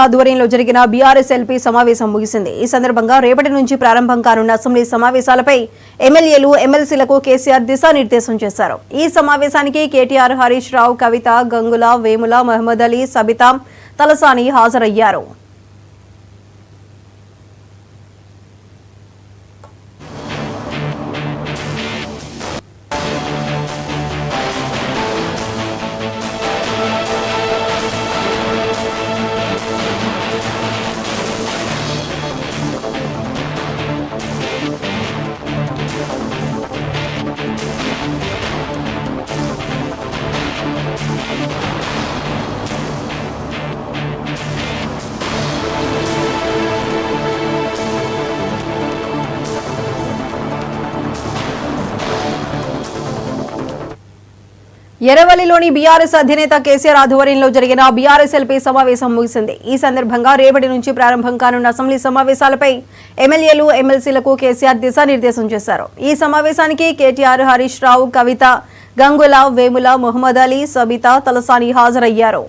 ఆధ్వర్యంలో జరిగిన BRS LP సమావేశం ముగిసింది. ఈ సందర్భంగా రేపటి నుంచి ప్రారంభం కానున్న అసెంబ్లీ సమావేశాలపై ఎమ్మెల్యేలు ఎమ్మెల్సీలకు కేసీఆర్ దిశానిర్దేశం చేశారు. ఈ సమావేశానికి కేటీఆర్, హరీష్ రావు, కవిత, గంగుల, వేముల, మహమ్మద్ అలీ, సబితా, తలసాని హాజరయ్యారు. ఎర్రవల్లిలోని బీఆర్ఎస్ అధినేత కేసీఆర్ ఆధ్వర్యంలో జరిగిన బీఆర్ఎస్ ఎల్పీ సమావేశం ముగిసింది. ఈ సందర్భంగా రేపటి నుంచి ప్రారంభం కానున్న అసెంబ్లీ సమావేశాలపై ఎమ్మెల్యేలు ఎమ్మెల్సీలకు కేసీఆర్ దిశానిర్దేశం చేశారు. ఈ సమావేశానికి కేటీఆర్, హరీష్ రావు, కవిత, గంగుల, వేముల, మహమ్మద్ అలీ, సబితా, తలసాని హాజరయ్యారు.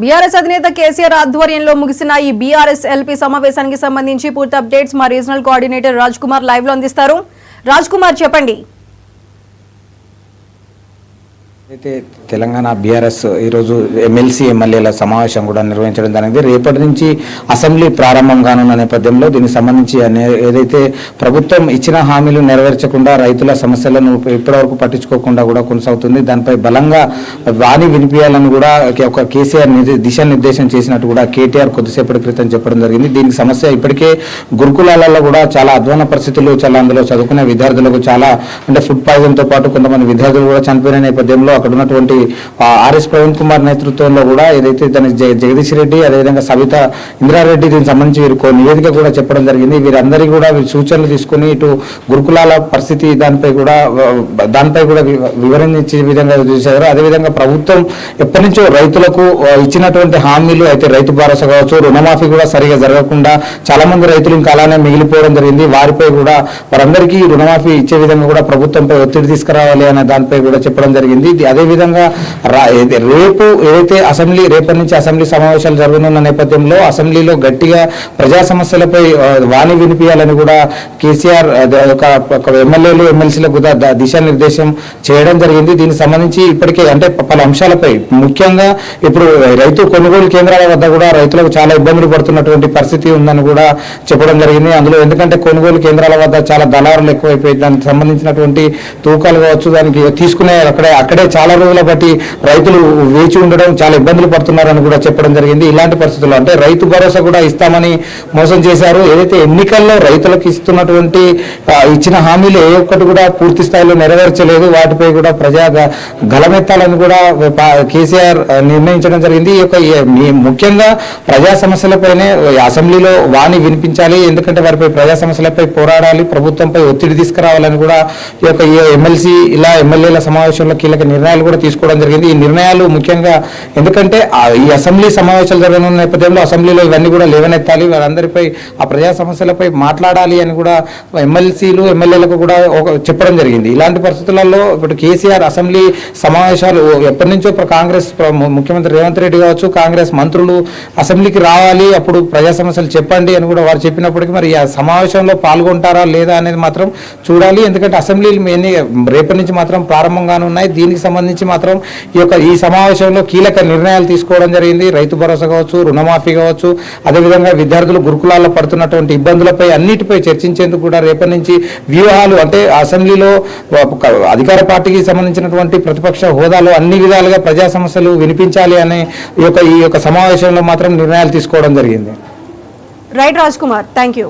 బీఆర్ఎస్ అధినేత కేసీఆర్ ఆధ్వర్యంలో ముగిసిన ఈ బీఆర్ఎస్ ఎల్పీ సమావేశానికి సంబంధించి పూర్తి అప్డేట్స్ మా regional coordinator Raj Kumar live లో అందిస్తారు. రాజ్ కుమార్, చెప్పండి. అయితే తెలంగాణ బీఆర్ఎస్ ఈరోజు ఎమ్మెల్సీ ఎమ్మెల్యేల సమావేశం కూడా నిర్వహించడం జరిగింది. రేపటి నుంచి అసెంబ్లీ ప్రారంభం కానున్న నేపథ్యంలో దీనికి సంబంధించి ఏదైతే ప్రభుత్వం ఇచ్చిన హామీలు నెరవేర్చకుండా రైతుల సమస్యలను ఇప్పటివరకు పట్టించుకోకుండా కూడా కొనసాగుతుంది. దానిపై బలంగా వాణి వినిపించాలని కూడా ఒక కేసీఆర్ దిశానిర్దేశం చేసినట్టు కూడా కేటీఆర్ కొద్దిసేపటి క్రితం చెప్పడం జరిగింది. దీనికి సమస్య ఇప్పటికే గురుకులాలలో కూడా చాలా అధ్వాన పరిస్థితులు, చాలా అందులో చదువుకునే విద్యార్థులకు చాలా అంటే ఫుడ్ పాయిజన్ తో పాటు కొంతమంది విద్యార్థులు కూడా చనిపోయిన నేపథ్యంలో అక్కడ ఉన్నటువంటి ఆర్ఎస్ ప్రవీణ్ కుమార్ నేతృత్వంలో కూడా ఏదైతే దానికి జగదీష్ రెడ్డి, అదేవిధంగా సబితా ఇంద్రారెడ్డి దీనికి సంబంధించి వీరు నివేదిక కూడా చెప్పడం జరిగింది. వీరందరికీ కూడా సూచనలు తీసుకుని ఇటు గురుకులాల పరిస్థితి దానిపై కూడా వివరించే విధంగా చూశారు. అదేవిధంగా ప్రభుత్వం ఎప్పటి నుంచో రైతులకు ఇచ్చినటువంటి హామీలు అయితే రైతు భరోసా కావచ్చు, రుణమాఫీ కూడా సరిగా జరగకుండా చాలా మంది రైతులు ఇంకా అలానే మిగిలిపోవడం జరిగింది. వారిపై కూడా వారందరికీ రుణమాఫీ ఇచ్చే విధంగా కూడా ప్రభుత్వంపై ఒత్తిడి తీసుకురావాలి అనే దానిపై కూడా చెప్పడం జరిగింది. అదేవిధంగా రేపు ఏదైతే రేపటి నుంచి అసెంబ్లీ సమావేశాలు జరగనున్న నేపథ్యంలో అసెంబ్లీలో గట్టిగా ప్రజా సమస్యలపై వాణి వినిపించాలని కూడా కేసీఆర్ ఒక ఎమ్మెల్యేలు ఎమ్మెల్సీలకు దిశానిర్దేశం చేయడం జరిగింది. దీనికి సంబంధించి ఇప్పటికే అంటే పలు అంశాలపై ముఖ్యంగా ఇప్పుడు రైతు కొనుగోలు కేంద్రాల వద్ద కూడా రైతులకు చాలా ఇబ్బందులు పడుతున్నటువంటి పరిస్థితి ఉందని కూడా చెప్పడం జరిగింది. అందులో ఎందుకంటే కొనుగోలు కేంద్రాల వద్ద చాలా దళారులు ఎక్కువైపోయి దానికి సంబంధించినటువంటి తూకాలు కావచ్చు, దానికి తీసుకునే అక్కడే చాలా రోజుల బట్టి రైతులు వేచి ఉండడం, చాలా ఇబ్బందులు పడుతున్నారని కూడా చెప్పడం జరిగింది. ఇలాంటి పరిస్థితుల్లో అంటే రైతు భరోసా కూడా ఇస్తామని మోసం చేశారు. ఏదైతే ఎన్నికల్లో రైతులకు ఇచ్చిన హామీలు ఏ ఒక్కటి కూడా పూర్తి స్థాయిలో నెరవేర్చలేదు. వాటిపై కూడా ప్రజా గలమెత్తాలని కూడా కేసీఆర్ నిర్ణయించడం జరిగింది. ముఖ్యంగా ప్రజా సమస్యలపైనే అసెంబ్లీలో వాణి వినిపించాలి. ఎందుకంటే వారిపై ప్రజా సమస్యలపై పోరాడాలి, ప్రభుత్వంపై ఒత్తిడి తీసుకురావాలని కూడా ఎమ్మెల్సీ ఎమ్మెల్యేల సమావేశంలో కీలక నిర్ణయాలు కూడా తీసుకోవడం జరిగింది. ఈ నిర్ణయాలు ముఖ్యంగా ఎందుకంటే ఈ అసెంబ్లీ సమావేశాలు జరగనున్న నేపథ్యంలో అసెంబ్లీలో ఇవన్నీ కూడా లేవనెత్తాలి, వారందరిపై ఆ ప్రజా సమస్యలపై మాట్లాడాలి అని కూడా ఎమ్మెల్సీలు ఎమ్మెల్యేలకు కూడా చెప్పడం జరిగింది. ఇలాంటి పరిస్థితులలో ఇప్పుడు కేసీఆర్ అసెంబ్లీ సమావేశాలు ఎప్పటి నుంచో కాంగ్రెస్ ముఖ్యమంత్రి రేవంత్ రెడ్డి కావచ్చు, కాంగ్రెస్ మంత్రులు అసెంబ్లీకి రావాలి, అప్పుడు ప్రజా సమస్యలు చెప్పండి అని కూడా వారు చెప్పినప్పటికీ మరి ఆ సమావేశంలో పాల్గొంటారా లేదా అనేది మాత్రం చూడాలి. ఎందుకంటే అసెంబ్లీలు రేపటి నుంచి మాత్రం ప్రారంభంగానే ఉన్నాయి. దీనికి సంబంధించి మాత్రం ఈ సమావేశంలో కీలక నిర్ణయాలు తీసుకోవడం జరిగింది. రైతు భరోసా కావచ్చు, రుణమాఫీ కావచ్చు, అదేవిధంగా విద్యార్థులు గురుకులాల్లో పడుతున్నటువంటి ఇబ్బందులపై అన్నిటిపై చర్చించేందుకు కూడా రేపటి నుంచి వ్యూహాలు అంటే అసెంబ్లీలో అధికార పార్టీకి సంబంధించినటువంటి ప్రతిపక్ష హోదాలో అన్ని విధాలుగా ప్రజా సమస్యలు వినిపించాలి అనే ఈ యొక్క సమావేశంలో మాత్రం నిర్ణయాలు తీసుకోవడం జరిగింది. Right Raj Kumar, thank you.